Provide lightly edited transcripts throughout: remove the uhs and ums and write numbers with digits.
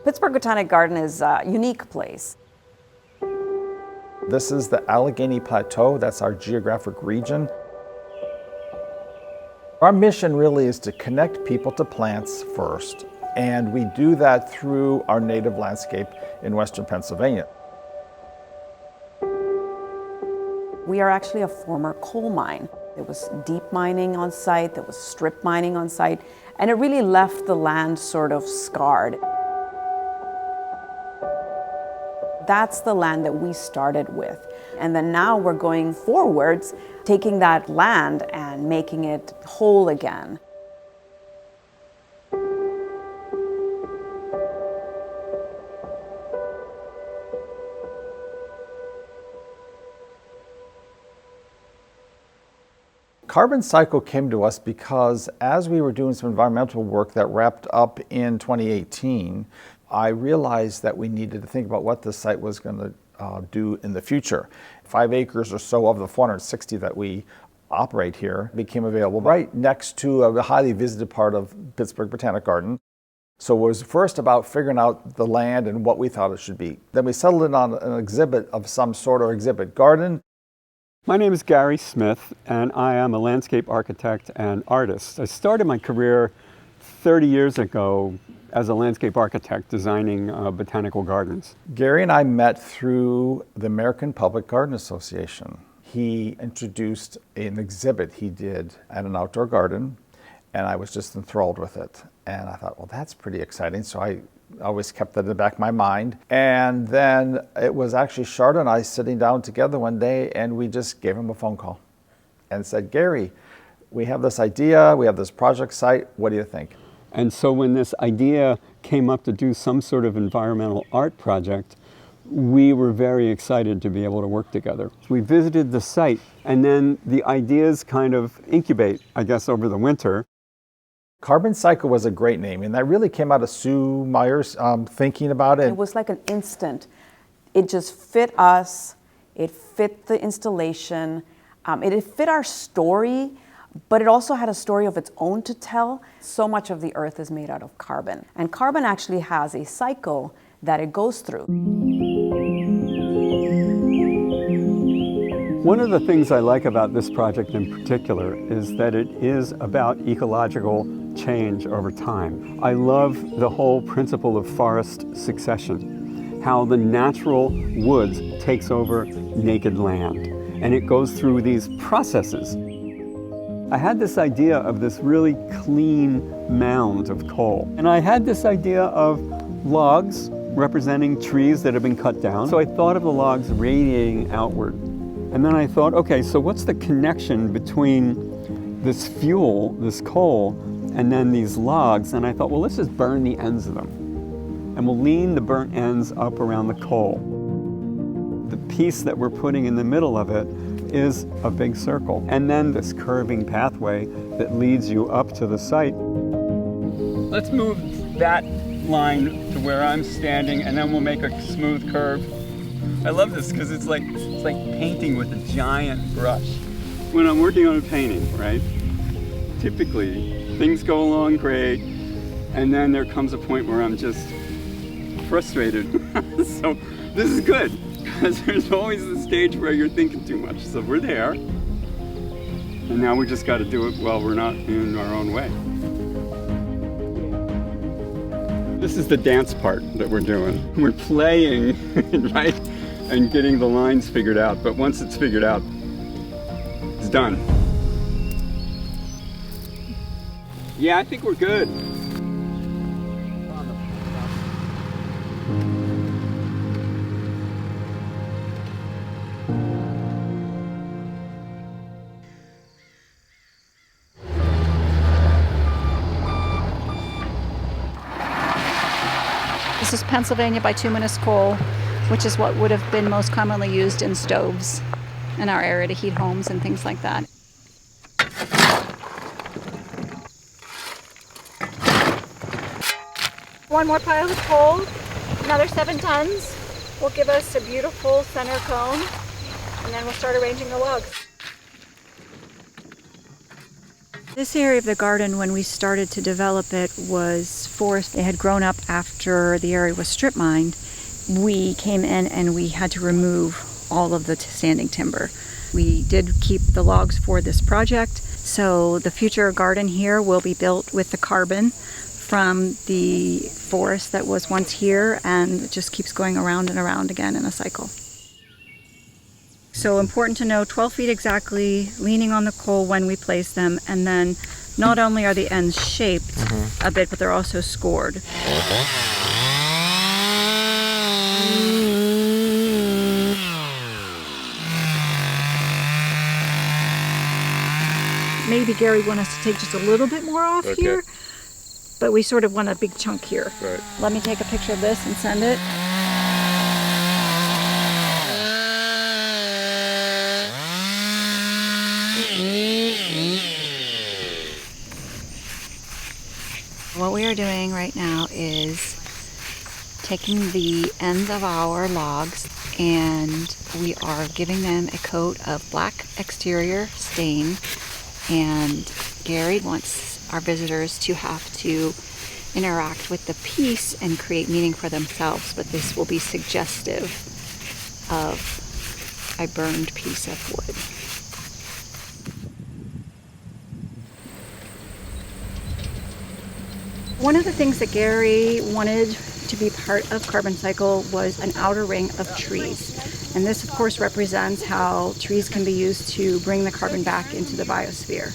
Pittsburgh Botanic Garden is a unique place. This is the Allegheny Plateau. That's our geographic region. Our mission really is to connect people to plants first, and we do that through our native landscape in western Pennsylvania. We are actually a former coal mine. There was deep mining on site, there was strip mining on site, and it really left the land sort of scarred. That's the land that we started with. And then now we're going forwards, taking that land and making it whole again. Carbon Cycle came to us because as we were doing some environmental work that wrapped up in 2018, I realized that we needed to think about what this site was going to do in the future. 5 acres or so of the 460 that we operate here became available right next to a highly visited part of Pittsburgh Botanic Garden. So it was first about figuring out the land and what we thought it should be. Then we settled in on an exhibit of some sort or exhibit garden. My name is Gary Smith, and I am a landscape architect and artist. I started my career 30 years ago as a landscape architect designing botanical gardens. Gary and I met through the American Public Garden Association. He introduced an exhibit he did at an outdoor garden, and I was just enthralled with it. And I thought, well, that's pretty exciting. So I always kept that in the back of my mind. And then it was actually Charlotte and I sitting down together one day, and we just gave him a phone call and said, Gary, we have this idea, we have this project site, what do you think? And so when this idea came up to do some sort of environmental art project, we were very excited to be able to work together. We visited the site, and then the ideas kind of incubate, I guess, over the winter. Carbon Cycle was a great name, and that really came out of Sue Meyer's thinking about it. It was like an instant. It just fit us, it fit the installation, it fit our story, but it also had a story of its own to tell. So much of the earth is made out of carbon, and carbon actually has a cycle that it goes through. One of the things I like about this project in particular is that it is about ecological change over time. I love the whole principle of forest succession, how the natural woods takes over naked land, and it goes through these processes. I had this idea of this really clean mound of coal, and I had this idea of logs representing trees that have been cut down. So I thought of the logs radiating outward. And then I thought, okay, so what's the connection between this fuel, this coal, and then these logs? And I thought, well, let's just burn the ends of them. And we'll lean the burnt ends up around the coal. The piece that we're putting in the middle of it is a big circle. And then this curving pathway that leads you up to the site. Let's move that line to where I'm standing, and then we'll make a smooth curve. I love this because it's like painting with a giant brush. When I'm working on a painting, right, typically things go along great, and then there comes a point where I'm just frustrated. So this is good, because there's always the stage where you're thinking too much. So we're there, and now we just got to do it while we're not in our own way. This is the dance part that we're doing. We're playing, right, and getting the lines figured out. But once it's figured out, it's done. Yeah, I think we're good. This is Pennsylvania bituminous coal, which is what would have been most commonly used in stoves in our area to heat homes and things like that. One more pile of coal, another 7 tons, will give us a beautiful center cone, and then we'll start arranging the logs. This area of the garden, when we started to develop it, was forest. It had grown up after the area was strip mined. We came in and we had to remove all of the standing timber. We did keep the logs for this project, so the future garden here will be built with the carbon from the forest that was once here, and it just keeps going around and around again in a cycle. So important to know, 12 feet exactly, leaning on the coal when we place them, and then not only are the ends shaped a bit, but they're also scored. Maybe Gary want us to take just a little bit more off here, but we sort of want a big chunk here. Right. Let me take a picture of this and send it. What we are doing right now is taking the ends of our logs and we are giving them a coat of black exterior stain, and Gary wants our visitors to have to interact with the piece and create meaning for themselves, but this will be suggestive of a burned piece of wood. One of the things that Gary wanted to be part of Carbon Cycle was an outer ring of trees. And this, of course, represents how trees can be used to bring the carbon back into the biosphere.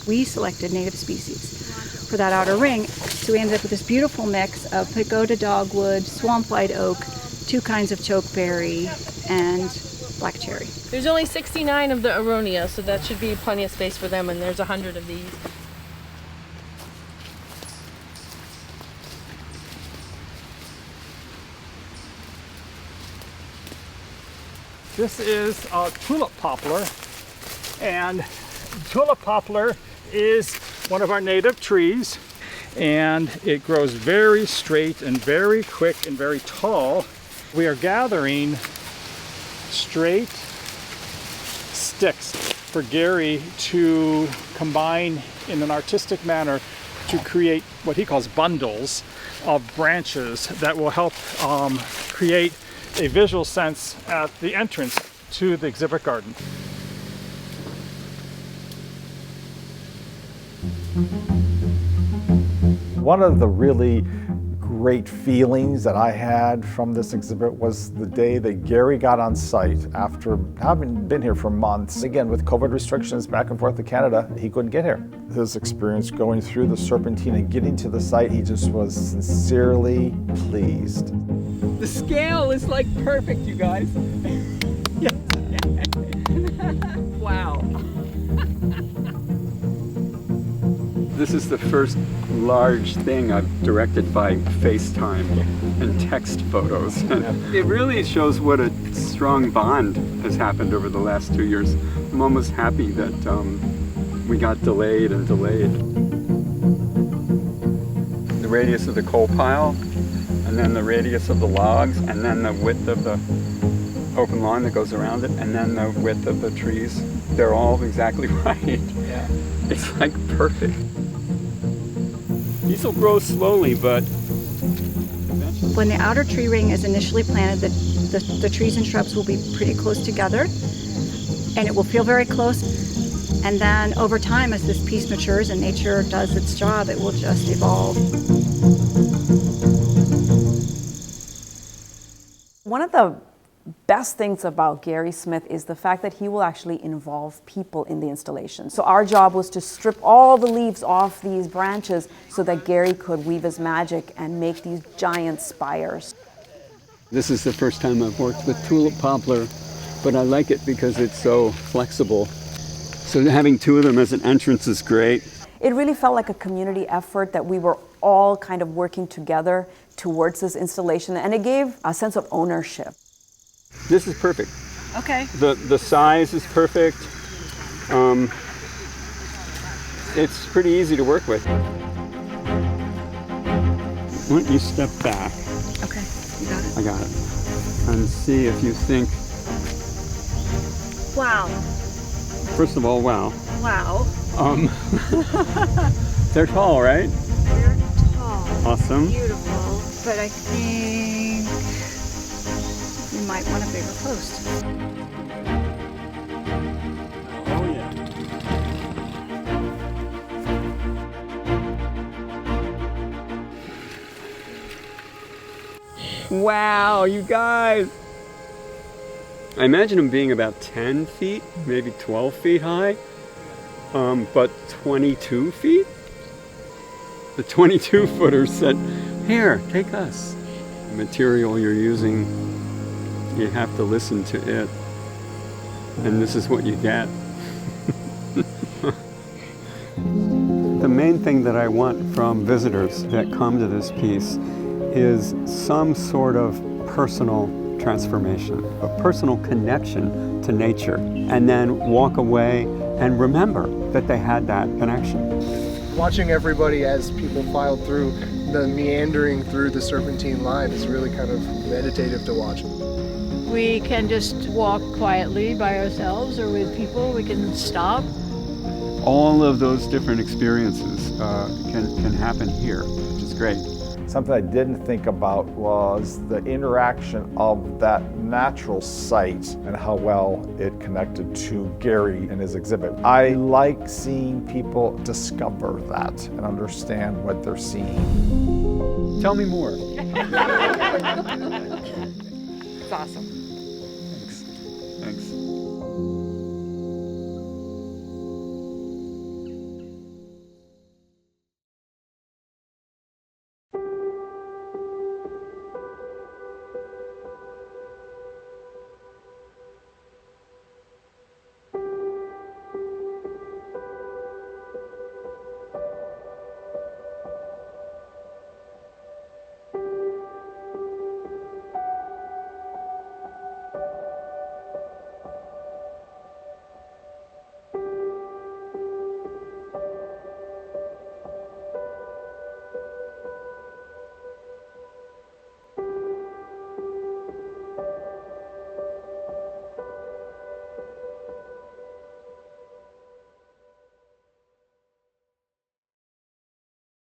We selected native species for that outer ring, so we ended up with this beautiful mix of pagoda dogwood, swamp white oak, 2 kinds of chokeberry, and black cherry. There's only 69 of the aronia, so that should be plenty of space for them, and there's 100 of these. This is Tulip Poplar, and Tulip Poplar is one of our native trees, and it grows very straight and very quick and very tall. We are gathering straight sticks for Gary to combine in an artistic manner to create what he calls bundles of branches that will help create a visual sense at the entrance to the exhibit garden. One of the really great feelings that I had from this exhibit was the day that Gary got on site after having been here for months. Again, with COVID restrictions back and forth to Canada, he couldn't get here. His experience going through the Serpentine and getting to the site, he just was sincerely pleased. The scale is like perfect, you guys. Wow. This is the first large thing I've directed by FaceTime and text photos. And it really shows what a strong bond has happened over the last 2 years. I'm almost happy that we got delayed and delayed. The radius of the coal pile, and then the radius of the logs, and then the width of the open lawn that goes around it, and then the width of the trees. They're all exactly right. Yeah. It's like perfect. These will grow slowly, but eventually. When the outer tree ring is initially planted, the trees and shrubs will be pretty close together, and it will feel very close. And then over time, as this piece matures and nature does its job, it will just evolve. One of the best things about Gary Smith is the fact that he will actually involve people in the installation. So our job was to strip all the leaves off these branches so that Gary could weave his magic and make these giant spires. This is the first time I've worked with Tulip Poplar, but I like it because it's so flexible. So having 2 of them as an entrance is great. It really felt like a community effort that we were all kind of working together towards this installation, and it gave a sense of ownership. This is perfect. Okay. The size is perfect. It's pretty easy to work with. Why don't you step back? Okay, you got it. I got it. And see if you think, Wow. first of all, wow. Wow. They're tall, right? They're tall. Awesome. Beautiful. But I think we might want a bigger post. Oh, yeah. Wow, you guys! I imagine them being about 10 feet, maybe 12 feet high, but 22 feet? The 22-footers said, "Here, take us." The material you're using, you have to listen to it, and this is what you get. The main thing that I want from visitors that come to this piece is some sort of personal transformation, a personal connection to nature, and then walk away and remember that they had that connection. Watching everybody as people filed through, the meandering through the serpentine line is really kind of meditative to watch. We can just walk quietly by ourselves or with people. We can stop. All of those different experiences can happen here, which is great. Something I didn't think about was the interaction of that natural site and how well it connected to Gary and his exhibit. I like seeing people discover that and understand what they're seeing. Tell me more. It's awesome.